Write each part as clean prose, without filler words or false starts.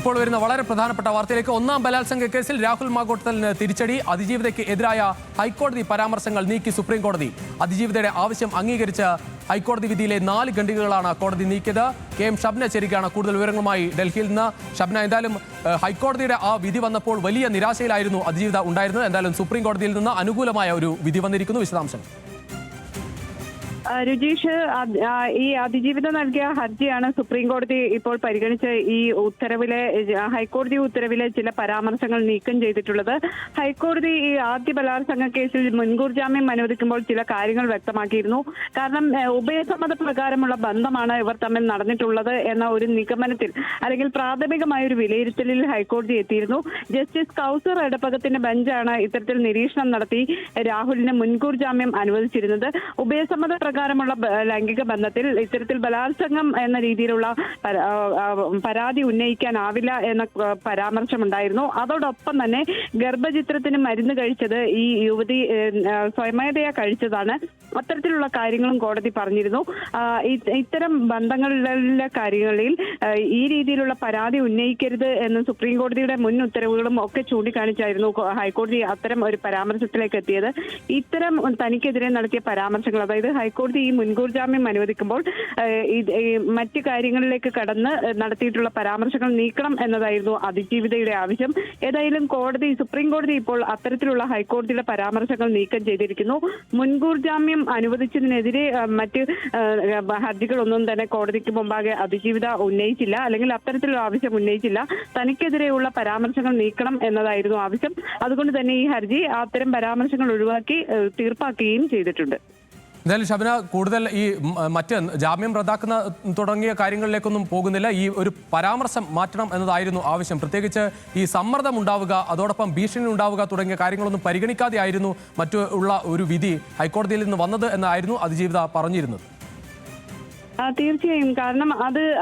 ഇപ്പോൾ വരുന്ന വളരെ പ്രധാനപ്പെട്ട വാർത്തയിലേക്ക്. ഒന്നാം ബലാത്സംഗ കേസിൽ രാഹുൽ മാങ്കൂട്ടത്തലിന് തിരിച്ചടി. അതിജീവിതയ്ക്ക് എതിരായ ഹൈക്കോടതി പരാമർശങ്ങൾ നീക്കി സുപ്രീം കോടതി. അതിജീവിതയുടെ ആവശ്യം അംഗീകരിച്ച ഹൈക്കോടതി വിധിയിലെ 4 ഖണ്ഡികകളാണ് കോടതി നീക്കിയത്. KM ഷബ്ന ചേരുകയാണ് കൂടുതൽ വിവരങ്ങളുമായി ഡൽഹിയിൽ നിന്ന്. ഷബ്ന, എന്തായാലും ഹൈക്കോടതിയുടെ ആ വിധി വന്നപ്പോൾ വലിയ നിരാശയിലായിരുന്നു അതിജീവിത ഉണ്ടായിരുന്നത്. എന്തായാലും സുപ്രീം കോടതിയിൽ നിന്ന് അനുകൂലമായ ഒരു വിധി വന്നിരിക്കുന്നു. വിശദാംശം രുചീഷ്, ഈ അതിജീവിത നൽകിയ ഹർജിയാണ് സുപ്രീം കോടതി ഇപ്പോൾ പരിഗണിച്ച് ഈ ഉത്തരവിലെ ഹൈക്കോടതി ഉത്തരവിലെ ചില പരാമർശങ്ങൾ നീക്കം ചെയ്തിട്ടുള്ളത്. ഹൈക്കോടതി ഈ ആദ്യ ബലാത്സംഗ കേസിൽ മുൻകൂർ ജാമ്യം അനുവദിക്കുമ്പോൾ ചില കാര്യങ്ങൾ വ്യക്തമാക്കിയിരുന്നു. കാരണം ഉഭയസമ്മത പ്രകാരമുള്ള ബന്ധമാണ് ഇവർ തമ്മിൽ നടന്നിട്ടുള്ളത് എന്ന ഒരു നിഗമനത്തിൽ അല്ലെങ്കിൽ പ്രാഥമികമായ ഒരു വിലയിരുത്തലിൽ ഹൈക്കോടതി എത്തിയിരുന്നു. ജസ്റ്റിസ് കൗസർ എടപ്പകത്തിന്റെ ബെഞ്ചാണ് ഇത്തരത്തിൽ നിരീക്ഷണം നടത്തി രാഹുലിന് മുൻകൂർ ജാമ്യം അനുവദിച്ചിരുന്നത്. ഉഭയസമ്മത പ്രകാരമുള്ള ലൈംഗിക ബന്ധത്തിൽ ഇത്തരത്തിൽ ബലാത്സംഗം എന്ന രീതിയിലുള്ള പരാതി ഉന്നയിക്കാനാവില്ല എന്ന പരാമർശമുണ്ടായിരുന്നു. അതോടൊപ്പം തന്നെ ഗർഭചിത്രത്തിന് മരുന്ന് കഴിച്ചത് ഈ യുവതി സ്വയമേധയാ കഴിച്ചതാണ്. അത്തരത്തിലുള്ള കാര്യങ്ങളും കോടതി പറഞ്ഞിരുന്നു. ഇത്തരം ബന്ധങ്ങളിലെ കാര്യങ്ങളിൽ ഈ രീതിയിലുള്ള പരാതി ഉന്നയിക്കരുത് എന്ന് സുപ്രീം കോടതിയുടെ മുൻ ഉത്തരവുകളും ഒക്കെ ചൂണ്ടിക്കാണിച്ചായിരുന്നു ഹൈക്കോടതി അത്തരം ഒരു പരാമർശത്തിലേക്ക് എത്തിയത്. ഇത്തരം തനിക്കെതിരെ നടത്തിയ പരാമർശങ്ങൾ, അതായത് ഹൈക്കോടതി ഈ മുൻകൂർ ജാമ്യം അനുവദിക്കുമ്പോൾ മറ്റ് കാര്യങ്ങളിലേക്ക് കടന്ന് നടത്തിയിട്ടുള്ള പരാമർശങ്ങൾ നീക്കണം എന്നതായിരുന്നു അതിജീവിതയുടെ ആവശ്യം. ഏതായാലും സുപ്രീം കോടതി ഇപ്പോൾ അത്തരത്തിലുള്ള ഹൈക്കോടതിയുടെ പരാമർശങ്ങൾ നീക്കം ചെയ്തിരിക്കുന്നു. മുൻകൂർ ജാമ്യം അനുവദിച്ചതിനെതിരെ മറ്റ് ഹർജികളൊന്നും തന്നെ കോടതിക്ക് മുമ്പാകെ അതിജീവിത ഉന്നയിച്ചില്ല, അല്ലെങ്കിൽ അത്തരത്തിലുള്ള ആവശ്യം ഉന്നയിച്ചില്ല. തനിക്കെതിരെയുള്ള പരാമർശങ്ങൾ നീക്കണം എന്നതായിരുന്നു ആവശ്യം. അതുകൊണ്ട് തന്നെ ഈ ഹർജി അത്തരം പരാമർശങ്ങൾ ഒഴിവാക്കി തീർപ്പാക്കുകയും ചെയ്തിട്ടുണ്ട്. എന്തായാലും ഷബ്ന, കൂടുതൽ ഈ മറ്റ് ജാമ്യം റദ്ദാക്കുന്ന തുടങ്ങിയ കാര്യങ്ങളിലേക്കൊന്നും പോകുന്നില്ല. ഈ ഒരു പരാമർശം മാറ്റണം എന്നതായിരുന്നു ആവശ്യം. പ്രത്യേകിച്ച് ഈ സമ്മർദ്ദം ഉണ്ടാവുക, അതോടൊപ്പം ഭീഷണി ഉണ്ടാവുക തുടങ്ങിയ കാര്യങ്ങളൊന്നും പരിഗണിക്കാതെ ആയിരുന്നു മറ്റുള്ള ഒരു വിധി ഹൈക്കോടതിയിൽ നിന്ന് വന്നത് എന്നായിരുന്നു അതിജീവിത പറഞ്ഞിരുന്നത്. തീർച്ചയായും. കാരണം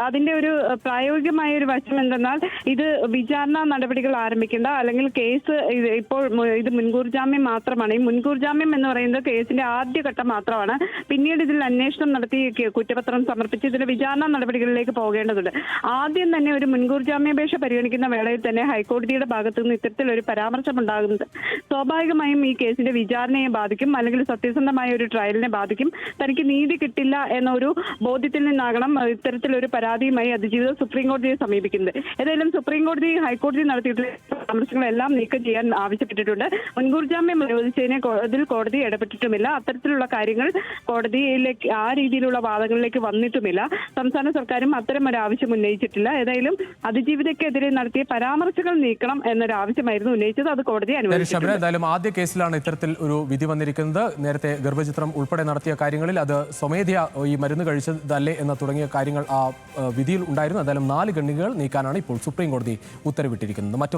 അതിന്റെ ഒരു പ്രായോഗികമായ ഒരു വശം എന്തെന്നാൽ, ഇത് വിചാരണ നടപടികൾ ആരംഭിക്കേണ്ട, അല്ലെങ്കിൽ കേസ് ഇപ്പോൾ ഇത് മുൻകൂർ ജാമ്യം മാത്രമാണ്. ഈ മുൻകൂർ ജാമ്യം എന്ന് പറയുന്നത് കേസിന്റെ ആദ്യഘട്ടം മാത്രമാണ്. പിന്നീട് ഇതിൽ അന്വേഷണം നടത്തി കുറ്റപത്രം സമർപ്പിച്ച് ഇതിന്റെ വിചാരണ നടപടികളിലേക്ക് പോകേണ്ടതുണ്ട്. ആദ്യം തന്നെ ഒരു മുൻകൂർ ജാമ്യാപേക്ഷ പരിഗണിക്കുന്ന വേളയിൽ തന്നെ ഹൈക്കോടതിയുടെ ഭാഗത്തു നിന്ന് ഇത്തരത്തിലൊരു പരാമർശം ഉണ്ടാകുന്നത് സ്വാഭാവികമായും ഈ കേസിന്റെ വിചാരണയെ ബാധിക്കും, അല്ലെങ്കിൽ സത്യസന്ധമായ ഒരു ട്രയലിനെ ബാധിക്കും. തനിക്ക് നീതി കിട്ടില്ല എന്ന ഒരു ബോധ്യത്തിൽ നിന്നാകണം ഇത്തരത്തിലൊരു പരാതിയുമായി അതിജീവിതം സുപ്രീം കോടതിയെ സമീപിക്കുന്നത്. ഏതായാലും സുപ്രീം കോടതി ഹൈക്കോടതി നടത്തിയിട്ടുള്ള പരാമർശങ്ങളെല്ലാം നീക്കം ചെയ്യാൻ ആവശ്യപ്പെട്ടിട്ടുണ്ട്. മുൻകൂർ ജാമ്യം അനുവദിച്ചതിനെ ഇതിൽ കോടതി ഇടപെട്ടിട്ടുമില്ല. അത്തരത്തിലുള്ള കാര്യങ്ങൾ കോടതിയിലേക്ക് ആ രീതിയിലുള്ള വാദങ്ങളിലേക്ക് വന്നിട്ടുമില്ല. സംസ്ഥാന സർക്കാരും അത്തരം ഒരു ആവശ്യം ഉന്നയിച്ചിട്ടില്ല. ഏതായാലും അതിജീവിതയ്ക്കെതിരെ നടത്തിയ പരാമർശങ്ങൾ നീക്കണം എന്നൊരു ആവശ്യമായിരുന്നു ഉന്നയിച്ചത്. അത് കോടതി അനുവദിച്ചു. എന്തായാലും ആദ്യ കേസിലാണ് ഇത്തരത്തിൽ ഒരു വിധി വന്നിരിക്കുന്നത്. നേരത്തെ ഗർഭചിത്രം ഉൾപ്പെടെ നടത്തിയ കാര്യങ്ങളിൽ അത് സ്വമേധയാ ഈ മരുന്ന് കഴിച്ചതല്ലേ എന്ന തുടങ്ങിയ കാര്യങ്ങൾ ആ വിധിയിൽ ഉണ്ടായിരുന്നു. എന്തായാലും 4 ഖണ്ഡികകൾ നീക്കാനാണ് ഇപ്പോൾ സുപ്രീം കോടതി ഉത്തരവിട്ടിരിക്കുന്നത്.